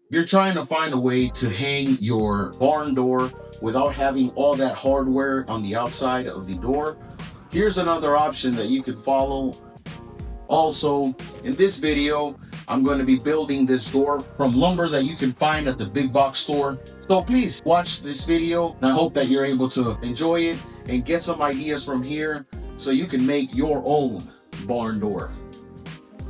If you're trying to find a way to hang your barn door without having all that hardware on the outside of the door, here's another option that you can follow. Also, in this video, I'm going to be building this door from lumber that you can find at the big box store. So please watch this video, and I hope that you're able to enjoy it and get some ideas from here so you can make your own barn door.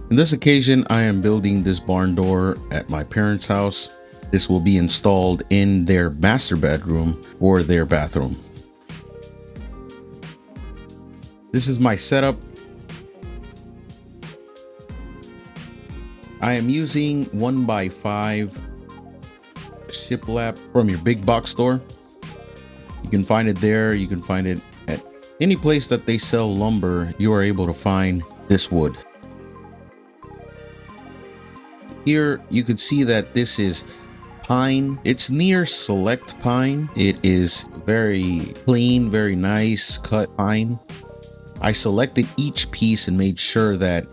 In this occasion, I am building this barn door at my parents' house. This will be installed in their master bedroom or their bathroom. This is my setup. I am using 1x5 shiplap from your big box store. You can find it there. You can find it at any place that they sell lumber. You are able to find this wood. Here you can see that this is pine. It's near select pine. It is very clean, very nice cut pine. I selected each piece and made sure that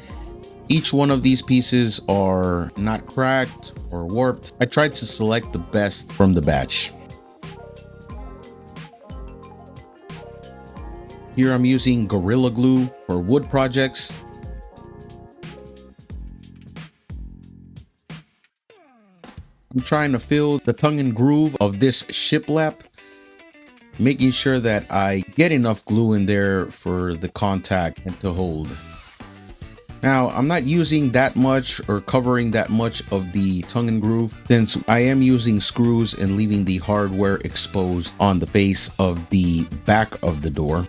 each one of these pieces are not cracked or warped. I tried to select the best from the batch. Here I'm using Gorilla Glue for wood projects. I'm trying to fill the tongue and groove of this shiplap, making sure that I get enough glue in there for the contact and to hold. Now, I'm not using that much or covering that much of the tongue and groove, since I am using screws and leaving the hardware exposed on the face of the back of the door.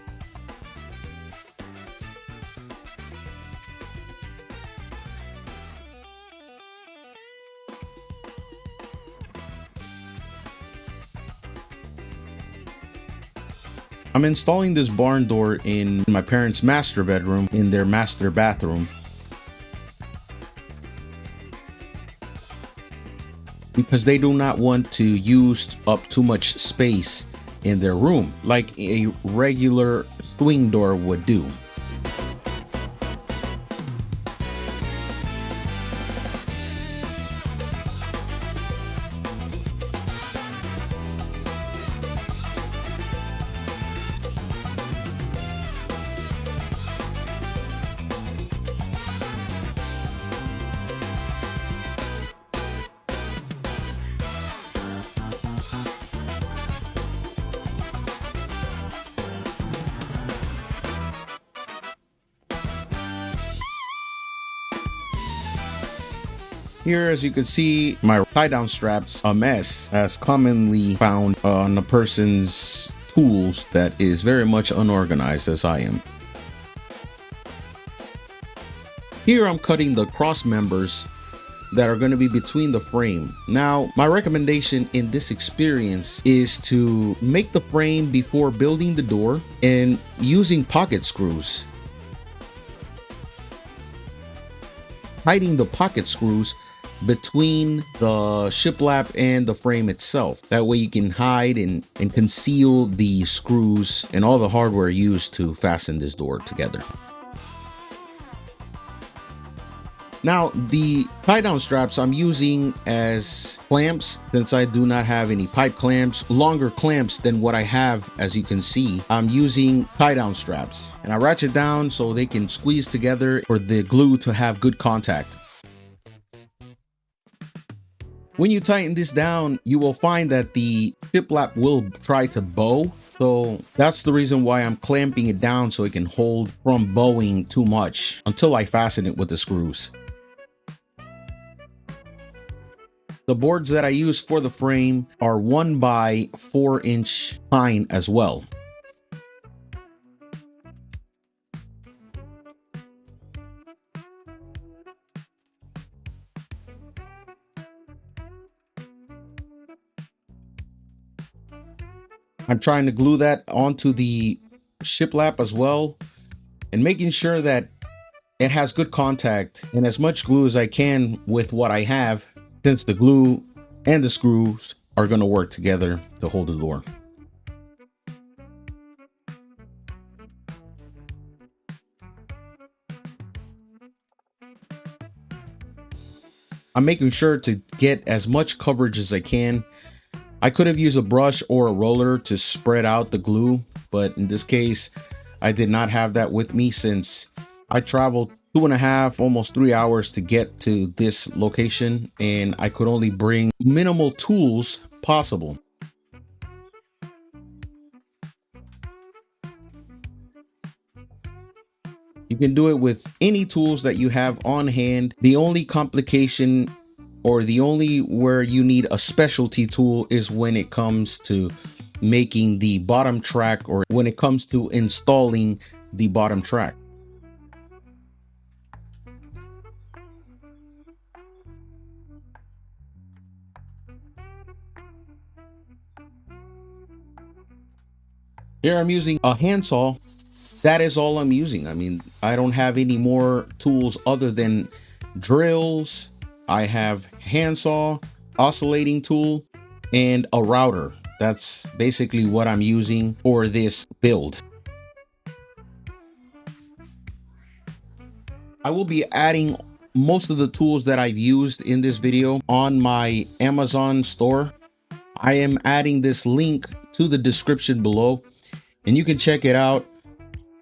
I'm installing this barn door in my parents' master bedroom in their master bathroom, because they do not want to use up too much space in their room like a regular swing door would do. Here, as you can see, my tie-down strap's a mess, as commonly found on a person's tools that is very much unorganized as I am. Here I'm cutting the cross members that are going to be between the frame. Now, my recommendation in this experience is to make the frame before building the door and using pocket screws. Hiding the pocket screws between the shiplap and the frame itself. That way you can hide and conceal the screws and all the hardware used to fasten this door together. Now, the tie-down straps I'm using as clamps, since I do not have any pipe clamps, longer clamps than what I have. As you can see, I'm using tie-down straps, and I ratchet down so they can squeeze together for the glue to have good contact. When you tighten this down, you will find that the shiplap will try to bow. So that's the reason why I'm clamping it down, so it can hold from bowing too much until I fasten it with the screws. The boards that I use for the frame are 1x4" pine as well. I'm trying to glue that onto the shiplap as well, and making sure that it has good contact and as much glue as I can with what I have, since the glue and the screws are going to work together to hold the door. I'm making sure to get as much coverage as I can. I could have used a brush or a roller to spread out the glue, but in this case, I did not have that with me since I traveled 2.5, almost 3 hours to get to this location, and I could only bring minimal tools possible. You can do it with any tools that you have on hand. The only complication, or the only where you need a specialty tool, is when it comes to making the bottom track, or when it comes to installing the bottom track. Here I'm using a handsaw. That is all I'm using. I mean, I don't have any more tools other than drills. I have handsaw, oscillating tool, and a router. That's basically what I'm using for this build. I will be adding most of the tools that I've used in this video on my Amazon store. I am adding this link to the description below, and you can check it out.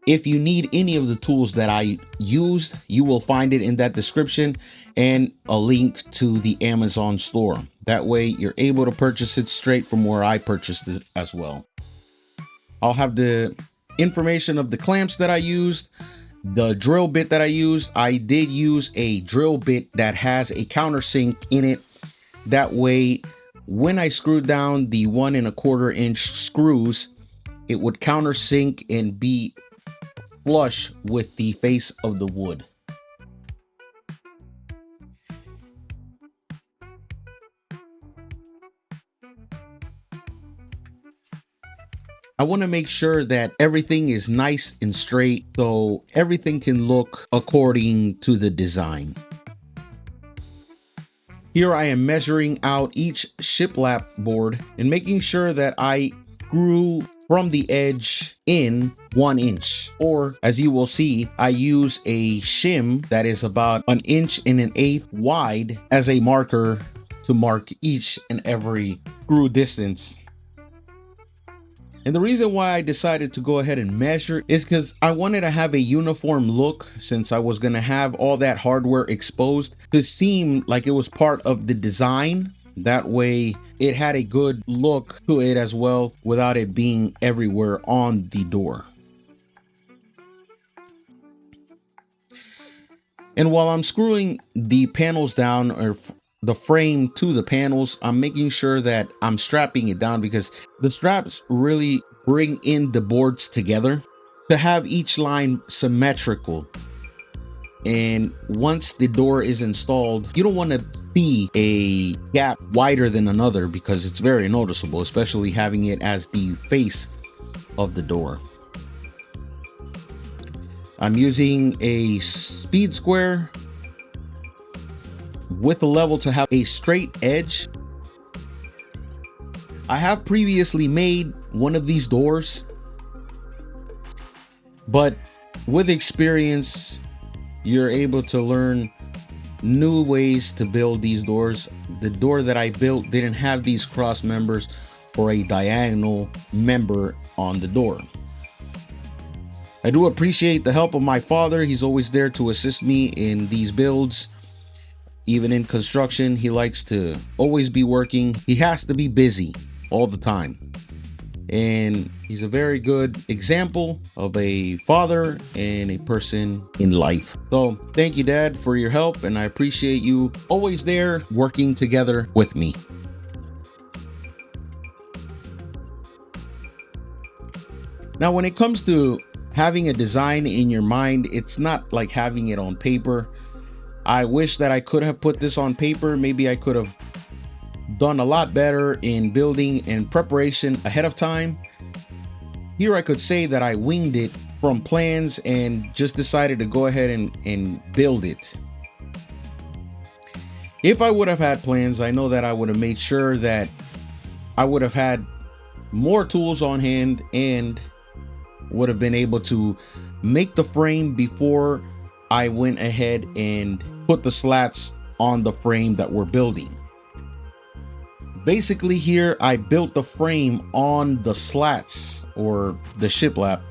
If you need any of the tools that I used, you will find it in that description, and a link to the Amazon store. That way you're able to purchase it straight from where I purchased it as well. I'll have the information of the clamps that I used, the drill bit that I used. I did use a drill bit that has a countersink in it. That way, when I screwed down the 1 1/4 inch screws, it would countersink and be flush with the face of the wood. I want to make sure that everything is nice and straight, so everything can look according to the design. Here I am measuring out each shiplap board and making sure that I screw from the edge in 1 inch, or as you will see, I use a shim that is about 1 1/8 wide as a marker to mark each and every screw distance. And the reason why I decided to go ahead and measure is because I wanted to have a uniform look, since I was going to have all that hardware exposed to seem like it was part of the design. That way it had a good look to it as well, without it being everywhere on the door. And while I'm screwing the panels down, or the frame to the panels, I'm making sure that I'm strapping it down, because the straps really bring in the boards together to have each line symmetrical. And once the door is installed, you don't want to see a gap wider than another, because it's very noticeable, especially having it as the face of the door. I'm using a speed square with the level to have a straight edge. I have previously made one of these doors, but with experience, you're able to learn new ways to build these doors. The door that I built didn't have these cross members or a diagonal member on the door. I do appreciate the help of my father. He's always there to assist me in these builds. Even in construction, he likes to always be working. He has to be busy all the time. And he's a very good example of a father and a person in life. So thank you, Dad, for your help, and I appreciate you always there working together with me. Now, when it comes to having a design in your mind, it's not like having it on paper. I wish that I could have put this on paper. Maybe I could have done a lot better in building and preparation ahead of time. Here I could say that I winged it from plans and just decided to go ahead and build it. If I would have had plans, I know that I would have made sure that I would have had more tools on hand and would have been able to make the frame before I went ahead and put the slats on the frame that we're building. Basically here, I built the frame on the slats or the shiplap,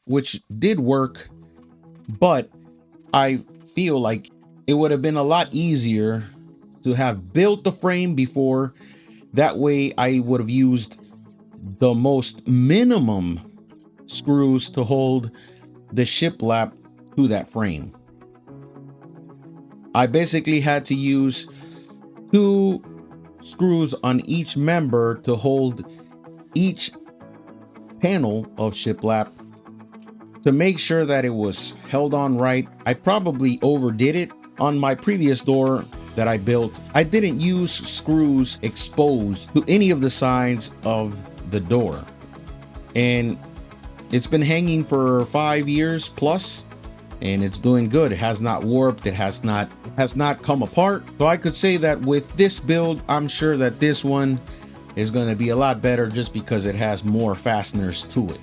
which did work, but I feel like it would have been a lot easier to have built the frame before. That way I would have used the most minimum screws to hold the shiplap to that frame. I basically had to use 2 screws on each member to hold each panel of shiplap to make sure that it was held on right. I probably overdid it. On my previous door that I built, I didn't use screws exposed to any of the sides of the door, and it's been hanging for 5 years plus, and it's doing good. It has not warped, it has not come apart. So I could say that with this build, I'm sure that this one is going to be a lot better just because it has more fasteners to it.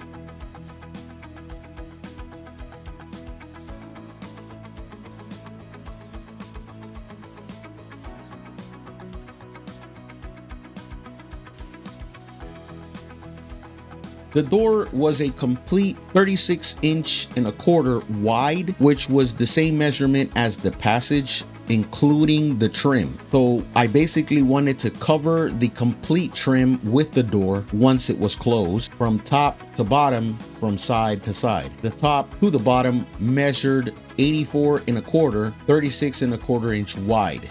The door was a complete 36.25 wide, which was the same measurement as the passage, including the trim. So I basically wanted to cover the complete trim with the door once it was closed, from top to bottom, from side to side. The top to the bottom measured 84.25, 36.25 inch wide.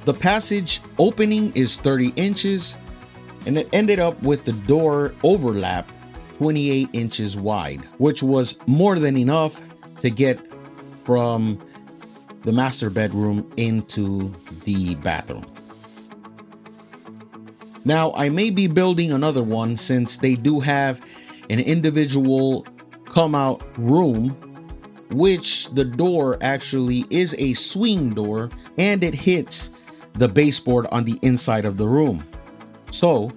The passage opening is 30 inches. And it ended up with the door overlap 28 inches wide, which was more than enough to get from the master bedroom into the bathroom. Now, I may be building another one since they do have an individual come out room, which the door actually is a swing door and it hits the baseboard on the inside of the room. So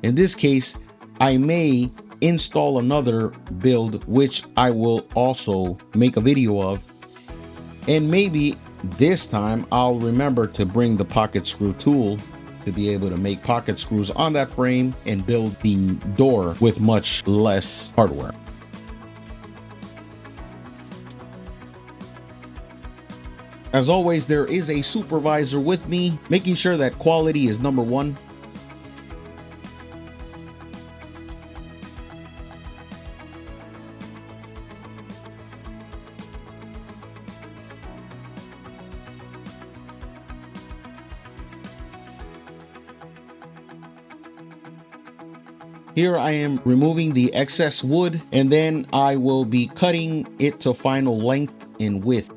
in this case, I may install another build, which I will also make a video of, and maybe this time I'll remember to bring the pocket screw tool to be able to make pocket screws on that frame and build the door with much less hardware. As always, there is a supervisor with me, making sure that quality is number one. Here I am removing the excess wood, and then I will be cutting it to final length and width.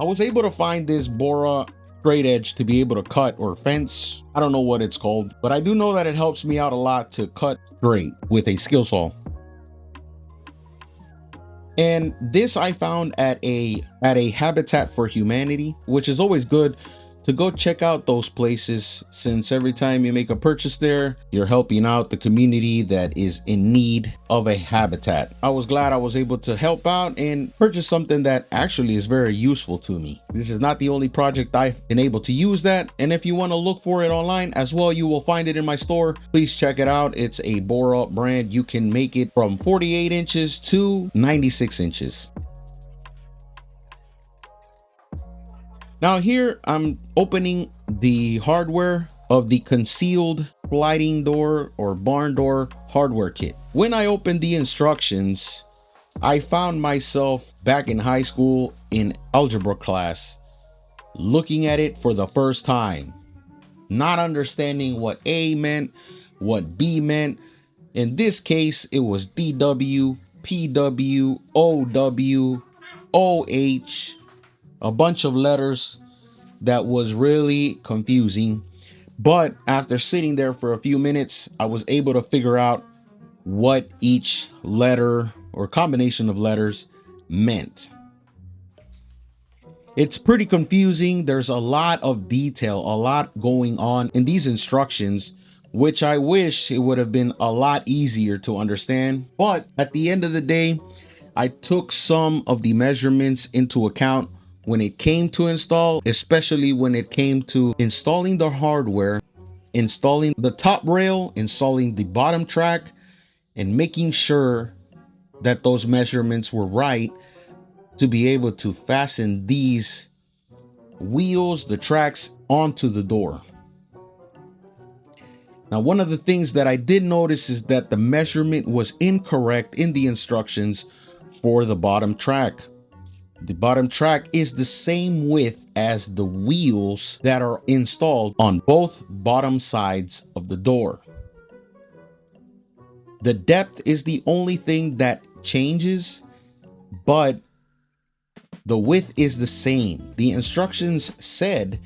I was able to find this Bora straight edge to be able to cut, or fence. I don't know what it's called, but I do know that it helps me out a lot to cut straight with a skill saw. And this I found at a Habitat for Humanity, which is always good to go check out those places, since every time you make a purchase there, you're helping out the community that is in need of a habitat. I was glad I was able to help out and purchase something that actually is very useful to me. This is not the only project I've been able to use that, and if you want to look for it online as well, you will find it in my store. Please check it out. It's a Bora brand. You can make it from 48 inches to 96 inches. Now here I'm opening the hardware of the concealed sliding door or barn door hardware kit. When I opened the instructions, I found myself back in high school in algebra class, looking at it for the first time, not understanding what A meant, what B meant. In this case, it was DW, PW, OW, OH, a bunch of letters that was really confusing. But after sitting there for a few minutes, I was able to figure out what each letter or combination of letters meant. It's pretty confusing. There's a lot of detail, a lot going on in these instructions, which I wish it would have been a lot easier to understand. But at the end of the day, I took some of the measurements into account when it came to install, especially when it came to installing the hardware, installing the top rail, installing the bottom track, and making sure that those measurements were right to be able to fasten these wheels, the tracks, onto the door. Now, one of the things that I did notice is that the measurement was incorrect in the instructions for the bottom track. The bottom track is the same width as the wheels that are installed on both bottom sides of the door. The depth is the only thing that changes, but the width is the same. The instructions said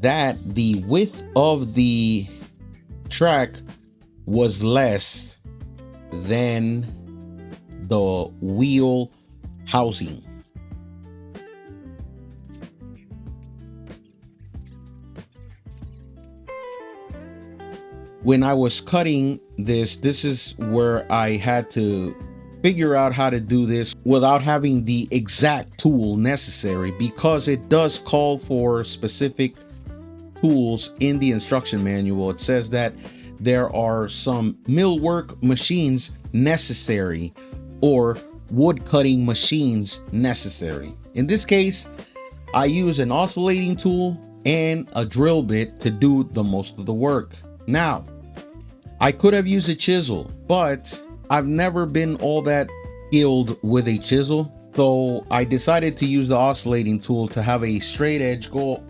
that the width of the track was less than the wheel housing. When I was cutting this is where I had to figure out how to do this without having the exact tool necessary, because it does call for specific tools in the instruction manual. It says that there are some millwork machines necessary or wood cutting machines necessary. In this case, I use an oscillating tool and a drill bit to do the most of the work. Now, I could have used a chisel, but I've never been all that skilled with a chisel, so I decided to use the oscillating tool to have a straight edge go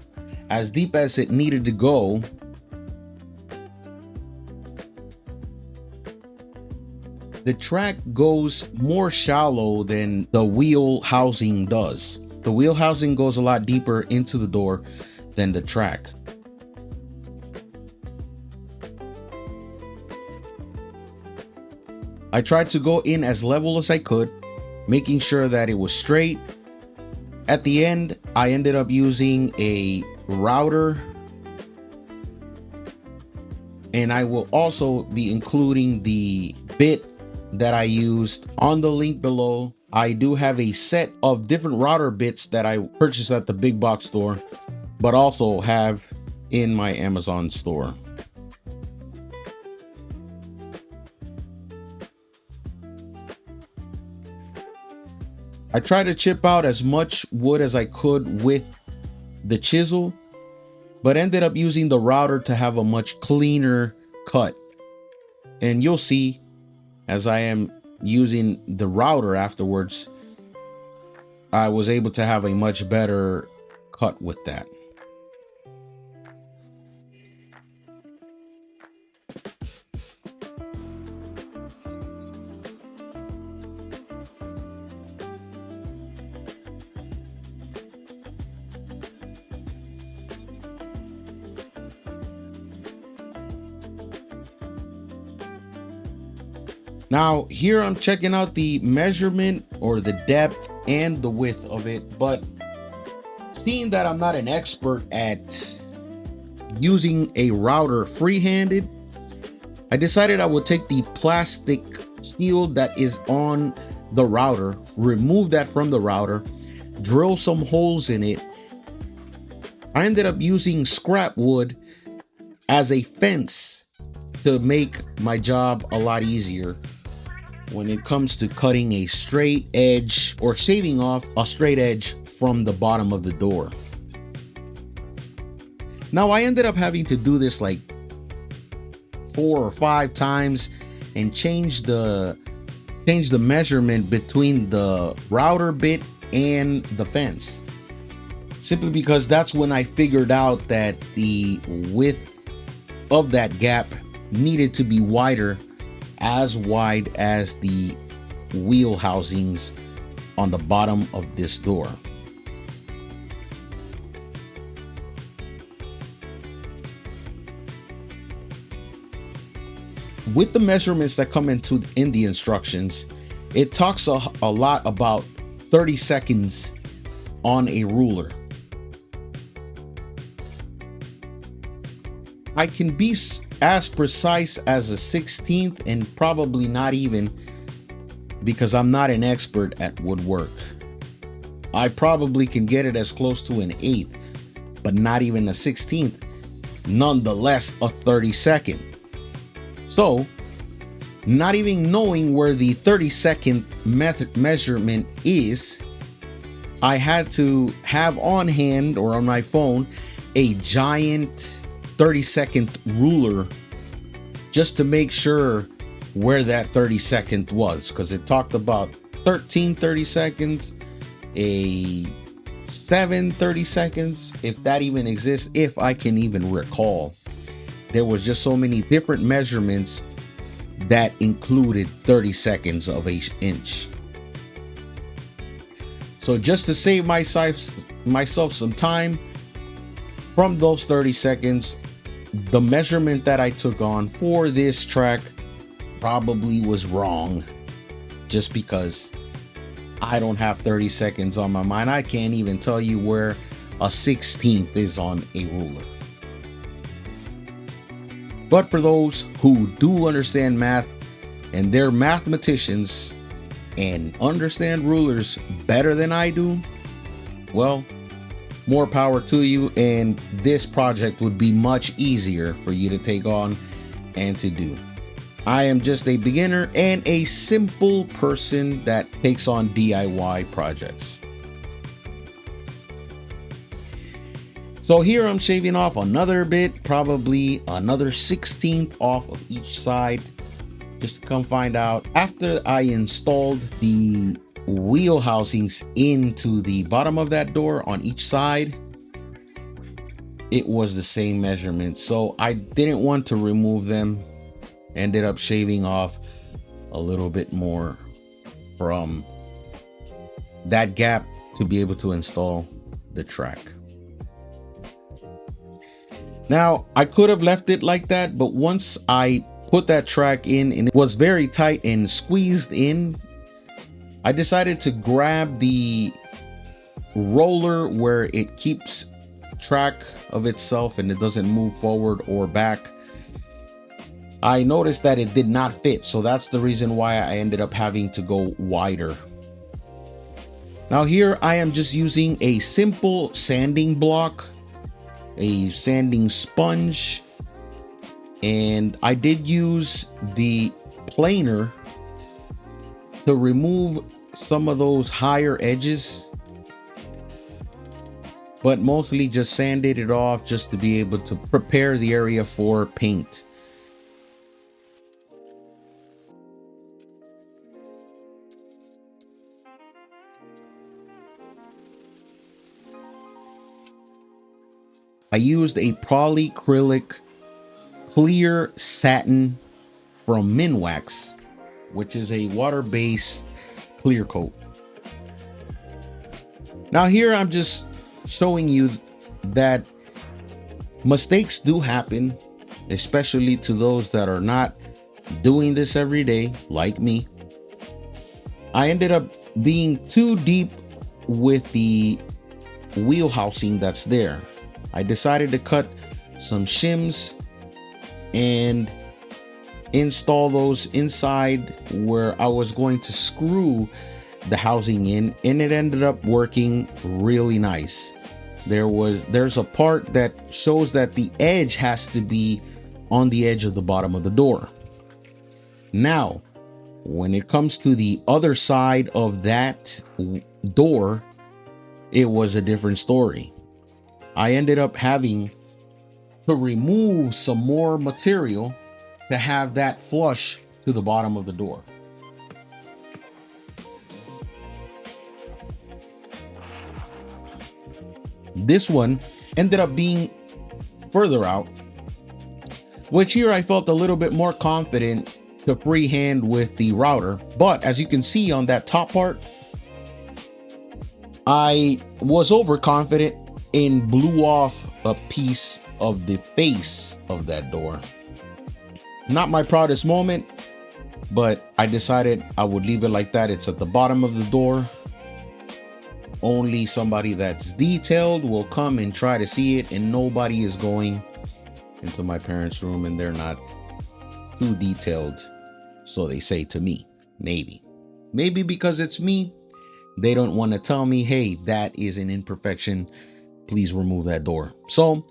as deep as it needed to go. The track goes more shallow than the wheel housing does. The wheel housing goes a lot deeper into the door than the track. I tried to go in as level as I could, making sure that it was straight. At the end, I ended up using a router, and I will also be including the bit that I used on the link below. I do have a set of different router bits that I purchased at the big box store, but also have in my Amazon store. I tried to chip out as much wood as I could with the chisel, but ended up using the router to have a much cleaner cut. And you'll see as I am using the router afterwards, I was able to have a much better cut with that. Now here I'm checking out the measurement or the depth and the width of it, but seeing that I'm not an expert at using a router free-handed, I decided I would take the plastic shield that is on the router, remove that from the router, drill some holes in it. I ended up using scrap wood as a fence to make my job a lot easier when it comes to cutting a straight edge or shaving off a straight edge from the bottom of the door. Now I ended up having to do this like 4 or 5 times and change the measurement between the router bit and the fence, simply because that's when I figured out that the width of that gap needed to be wider, as wide as the wheel housings on the bottom of this door. With the measurements that come in the instructions, it talks a lot about 30 seconds on a ruler. I can be as precise as a 16th, and probably not even, because I'm not an expert at woodwork. I probably can get it as close to an 8th, but not even a 16th, nonetheless a 32nd. So not even knowing where the 32nd measurement is, I had to have on hand or on my phone a giant 32nd ruler just to make sure where that 32nd was, because it talked about 13 32nds, a 7 32nds, if that even exists, if I can even recall. There was just so many different measurements that included 32nds of an inch. So just to save myself some time from those 32nds, the measurement that I took on for this track probably was wrong, just because I don't have 32nds on my mind. I can't even tell you where a 16th is on a ruler. But for those who do understand math and they're mathematicians and understand rulers better than I do, well, more power to you, and this project would be much easier for you to take on and to do. I am just a beginner and a simple person that takes on DIY projects. So here I'm shaving off another bit, probably another 16th off of each side, just to come find out. After I installed the wheel housings into the bottom of that door on each side, it was the same measurement. So I didn't want to remove them. Ended up shaving off a little bit more from that gap to be able to install the track. Now, I could have left it like that, but once I put that track in and it was very tight and squeezed in, I decided to grab the roller where it keeps track of itself and it doesn't move forward or back. I noticed that it did not fit, so that's the reason why I ended up having to go wider. Now here I am just using a simple sanding block, a sanding sponge, and I did use the planer to remove some of those higher edges, but mostly just sanded it off just to be able to prepare the area for paint. I used a polyacrylic clear satin from Minwax, which is a water-based clear coat. Now here I'm just showing you that mistakes do happen, especially to those that are not doing this every day, like me. I ended up being too deep with the wheel housing that's there. I decided to cut some shims and install those inside where I was going to screw the housing in, and it ended up working really nice. There's a part that shows that the edge has to be on the edge of the bottom of the door. Now, when it comes to the other side of that door, it was a different story. I ended up having to remove some more material to have that flush to the bottom of the door. This one ended up being further out, which here I felt a little bit more confident to freehand with the router. But as you can see on that top part, I was overconfident and blew off a piece of the face of that door. Not my proudest moment, but I decided I would leave it like that. It's at the bottom of the door. Only somebody that's detailed will come and try to see it, and nobody is going into my parents' room and they're not too detailed. So they say to me, maybe because it's me, they don't want to tell me, hey, that is an imperfection. Please remove that door. So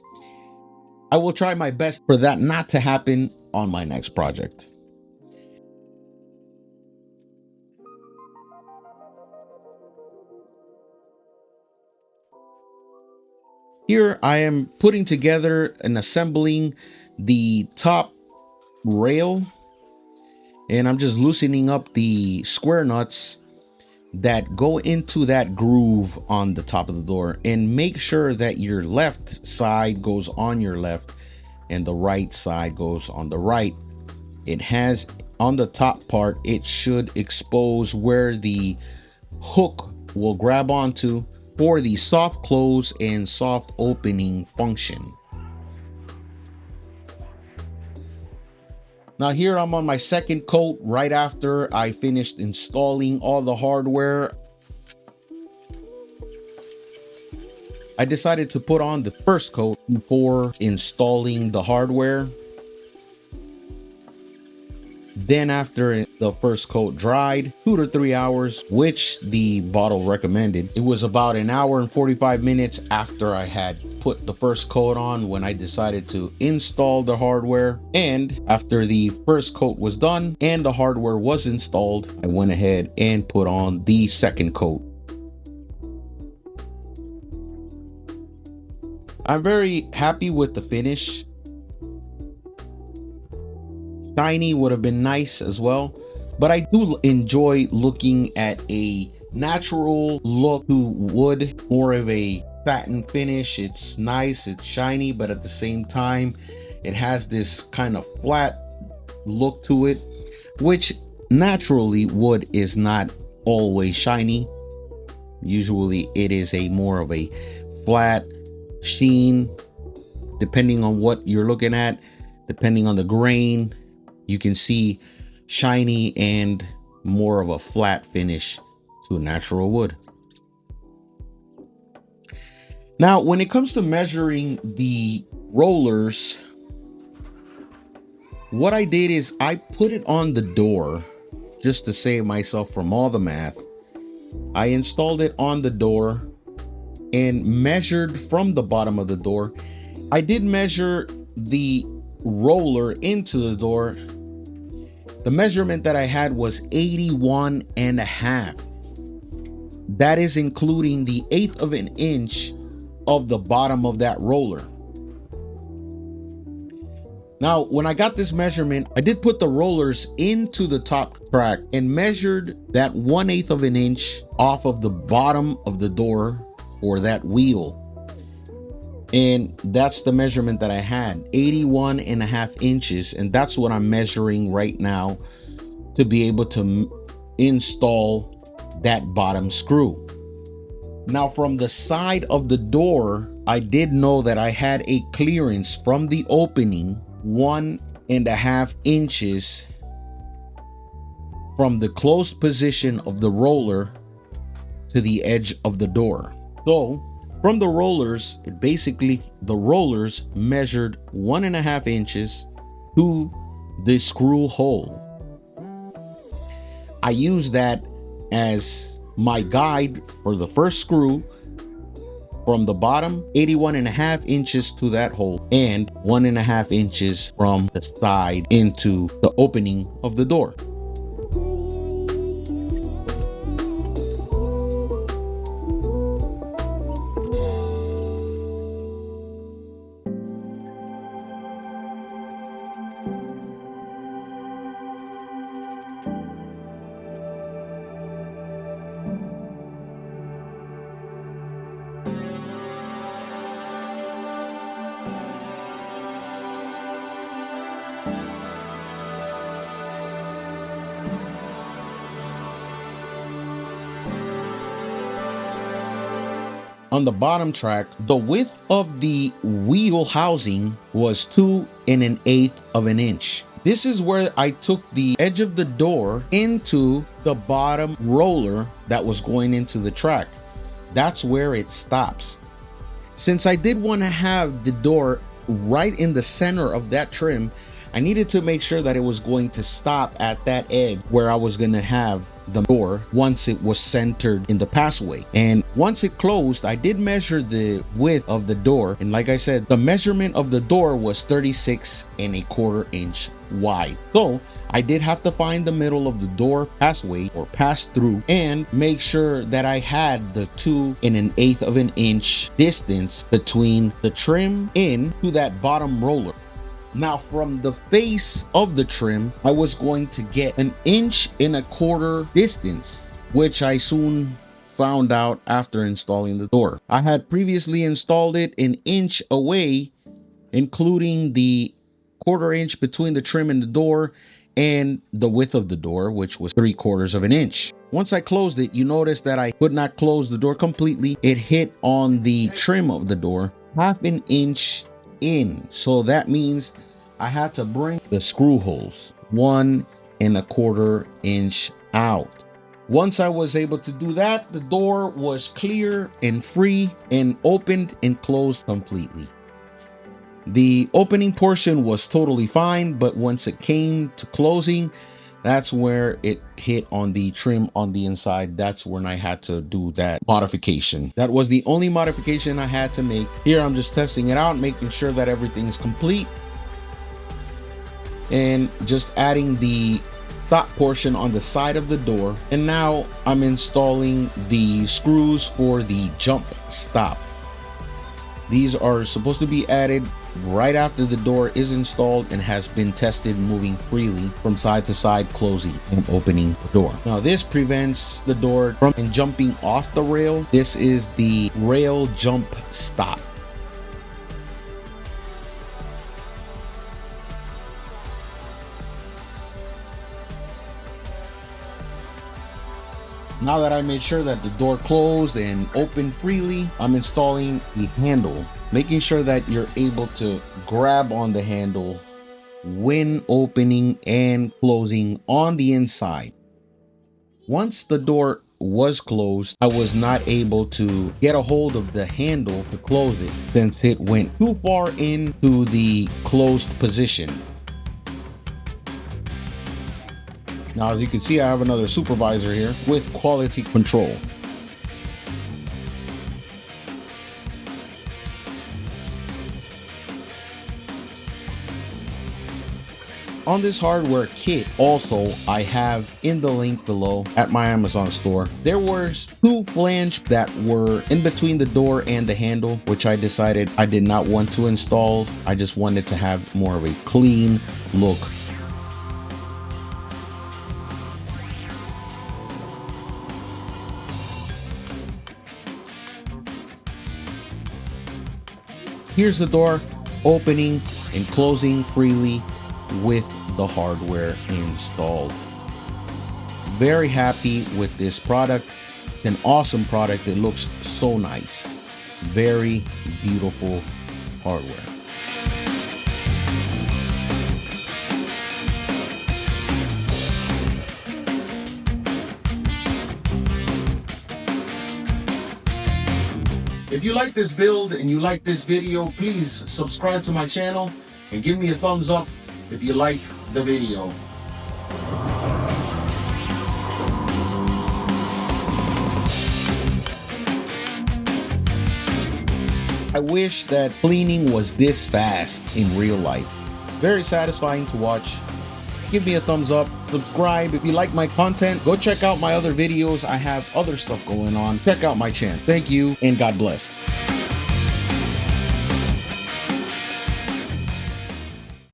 I will try my best for that not to happen on my next project. Here I am putting together and assembling the top rail, and I'm just loosening up the square nuts that go into that groove on the top of the door, and make sure that your left side goes on your left and the right side goes on the right. It has on the top part, it should expose where the hook will grab onto for the soft close and soft opening function. Now here I'm on my second coat right after I finished installing all the hardware. I decided to put on the first coat before installing the hardware. Then after the first coat dried, 2 to 3 hours, which the bottle recommended, it was about an hour and 45 minutes after I had put the first coat on when I decided to install the hardware. And after the first coat was done and the hardware was installed, I went ahead and put on the second coat. I'm very happy with the finish. Shiny would have been nice as well, but I do enjoy looking at a natural look to wood, more of a satin finish. It's nice, it's shiny, but at the same time it has this kind of flat look to it, which naturally wood is not always shiny. Usually it is a more of a flat sheen, depending on what you're looking at, depending on the grain. You can see shiny and more of a flat finish to a natural wood. Now, when it comes to measuring the rollers, what I did is I put it on the door just to save myself from all the math. I installed it on the door and measured from the bottom of the door. I did measure the roller into the door. The measurement that I had was 81.5. That is including the 1/8 of an inch of the bottom of that roller. Now, when I got this measurement, I did put the rollers into the top track and measured that 1/8 of an inch off of the bottom of the door for that wheel. And that's the measurement that I had, 81.5 inches. And that's what I'm measuring right now to be able to install that bottom screw. Now, from the side of the door, I did know that I had a clearance from the opening 1.5 inches from the closed position of the roller to the edge of the door. So from the rollers, the rollers measured 1.5 inches to the screw hole. I used that as my guide for the first screw. From the bottom, 81.5 inches to that hole, and 1.5 inches from the side into the opening of the door. On the bottom track, the width of the wheel housing was 2.1/8 of an inch. This is where I took the edge of the door into the bottom roller that was going into the track. That's where it stops. Since I did want to have the door right in the center of that trim, I needed to make sure that it was going to stop at that edge where I was going to have the door once it was centered in the passway. And once it closed, I did measure the width of the door. And like I said, the measurement of the door was 36¼ inch wide. So I did have to find the middle of the door passway or pass through and make sure that I had the 2⅛ of an inch distance between the trim in to that bottom roller. Now from the face of the trim, I was going to get 1¼ inch distance, which I soon found out after installing the door. I had previously installed it 1 inch away, including the 1/4 inch between the trim and the door and the width of the door, which was 3/4 of an inch. Once I closed it, you notice that I could not close the door completely. It hit on the trim of the door 1/2 inch in. So that means I had to bring the screw holes 1¼ inch out. Once I was able to do that, the door was clear and free and opened and closed completely. The opening portion was totally fine, but once it came to closing, that's where it hit on the trim on the inside. That's when I had to do that modification. That was the only modification I had to make. Here I'm just testing it out, making sure that everything's complete, and just adding the stop portion on the side of the door. And now I'm installing the screws for the jump stop. These are supposed to be added right after the door is installed and has been tested moving freely from side to side, closing and opening the door. Now this prevents the door from jumping off the rail. This is the rail jump stop. Now that I made sure that the door closed and opened freely, I'm installing the handle, making sure that you're able to grab on the handle when opening and closing on the inside. Once the door was closed, I was not able to get a hold of the handle to close it since it went too far into the closed position. Now, as you can see, I have another supervisor here with quality control. On this hardware kit, also, I have in the link below at my Amazon store, there was 2 flanges that were in between the door and the handle, which I decided I did not want to install. I just wanted to have more of a clean look. Here's the door opening and closing freely with the hardware installed. Very happy with this product. It's an awesome product. It looks so nice. Very beautiful hardware. If you like this build and you like this video, please subscribe to my channel and give me a thumbs up if you like the video. I wish that cleaning was this fast in real life. Very satisfying to watch. Give me a thumbs up, subscribe. If you like my content, go check out my other videos. I have other stuff going on. Check out my channel. Thank you and God bless.